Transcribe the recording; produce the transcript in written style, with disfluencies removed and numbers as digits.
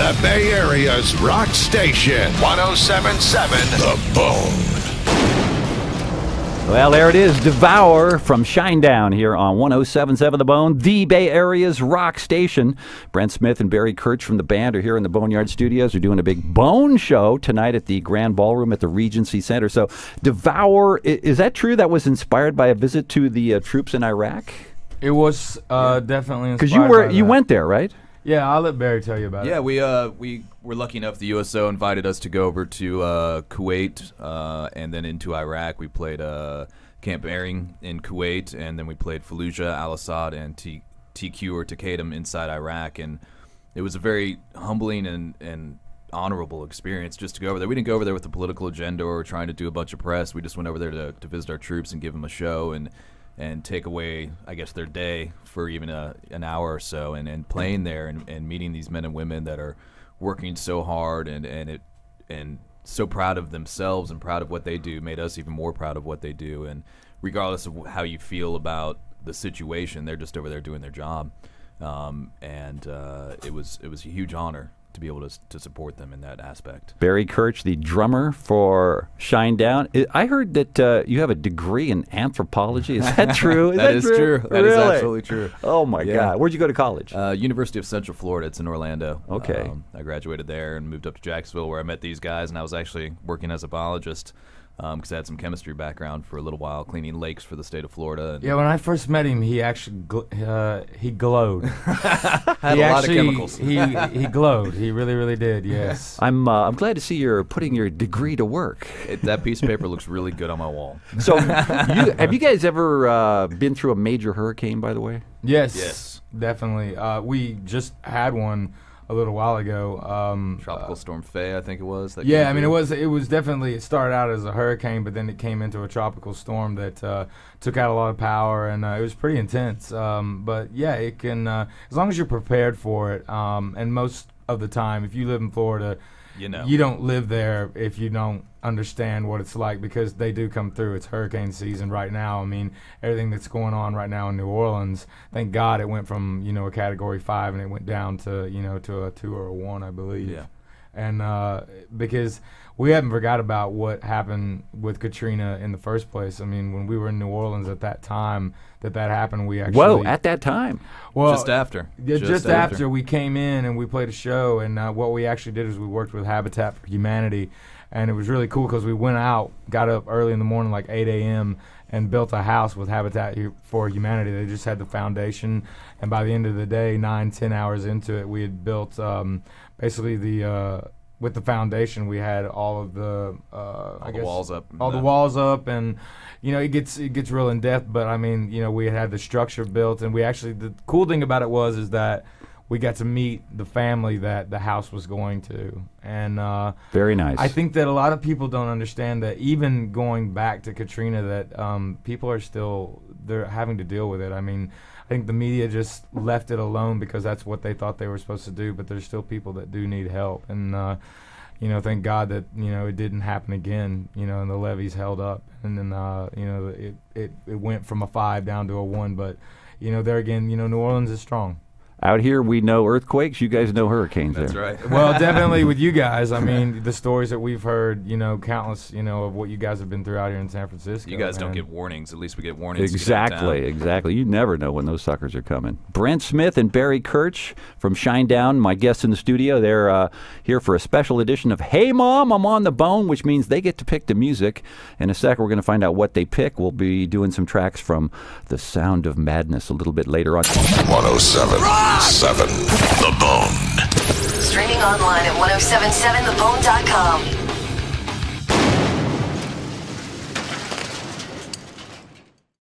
The Bay Area's rock station, 107.7 The Bone. Well, there it is, Devour from Shinedown here on 107.7 The Bone, the Bay Area's rock station. Brent Smith and Barry Kerch from the band are here in the Boneyard Studios. They're doing a big Bone show tonight at the Grand Ballroom at the Regency Center. So, Devour, is that true? That was inspired by a visit to the troops in Iraq? It was definitely inspired. Because you went there, right? Yeah, I'll let Barry tell you about it. Yeah, we were lucky enough. The USO invited us to go over to Kuwait and then into Iraq. We played Camp Airing in Kuwait, and then we played Fallujah, Al-Assad, and TQ or Takadum inside Iraq. And it was a very humbling and honorable experience just to go over there. We didn't go over there with a political agenda or trying to do a bunch of press. We just went over there to visit our troops and give them a show and take away, I guess, their day for even an hour or so, and playing there and meeting these men and women that are working so hard and so proud of themselves and proud of what they do made us even more proud of what they do. And regardless of how you feel about the situation, they're just over there doing their job. It was a huge honor to be able to support them in that aspect. Barry Kerch, the drummer for Shinedown. I heard that you have a degree in anthropology. Is that true? That is true. That is absolutely true. Oh, my God. Where'd you go to college? University of Central Florida. It's in Orlando. Okay. I graduated there and moved up to Jacksonville where I met these guys, and I was actually working as a biologist because I had some chemistry background for a little while, cleaning lakes for the state of Florida. Yeah, when I first met him, he actually he glowed. Had a lot of chemicals. He glowed. He really, really did. Yes. I'm glad to see you're putting your degree to work. That piece of paper looks really good on my wall. So, have you guys ever been through a major hurricane? By the way. Yes. Definitely. We just had one a little while ago. Tropical Storm Faye, I think it was. Yeah, I mean, it was definitely, it started out as a hurricane, but then it came into a tropical storm that took out a lot of power, and it was pretty intense. But yeah, it can, as long as you're prepared for it, and most of the time, if you live in Florida, you don't live there if you don't understand what it's like, because they do come through. It's hurricane season right now. I mean, everything that's going on right now in New Orleans, thank God it went from, a Category 5 and it went down to, to a 2 or a 1, I believe. Yeah. And because we haven't forgot about what happened with Katrina in the first place. I mean, when we were in New Orleans at that time that happened, we actually... Whoa, at that time? Well, just after. Just after we came in and we played a show, and what we actually did is we worked with Habitat for Humanity, and it was really cool because we went out, got up early in the morning, like 8 a.m., and built a house with Habitat for Humanity. They just had the foundation, and by the end of the day, 9-10 hours into it, we had built basically with the foundation, we had all of the the walls up. All the walls up, and it gets real in depth. But I mean, we had the structure built, and we actually, the cool thing about it is that we got to meet the family that the house was going to, and very nice. I think that a lot of people don't understand that even going back to Katrina, that people are still, they're having to deal with it. I mean, I think the media just left it alone because that's what they thought they were supposed to do, but there's still people that do need help, and thank God that it didn't happen again, and the levees held up, and then it went from a 5 down to a 1, but there again, New Orleans is strong. Out here, we know earthquakes. You guys know hurricanes. That's there. right. Well, definitely with you guys. I mean, the stories that we've heard, countless, of what you guys have been through out here in San Francisco. You guys don't get warnings. At least we get warnings. Exactly. You never know when those suckers are coming. Brent Smith and Barry Kerch from Shinedown, my guests in the studio. They're here for a special edition of Hey Mom, I'm on the Bone, which means they get to pick the music. In a sec, we're going to find out what they pick. We'll be doing some tracks from The Sound of Madness a little bit later on. 107.7 The Bone. Streaming online at 1077thebone.com.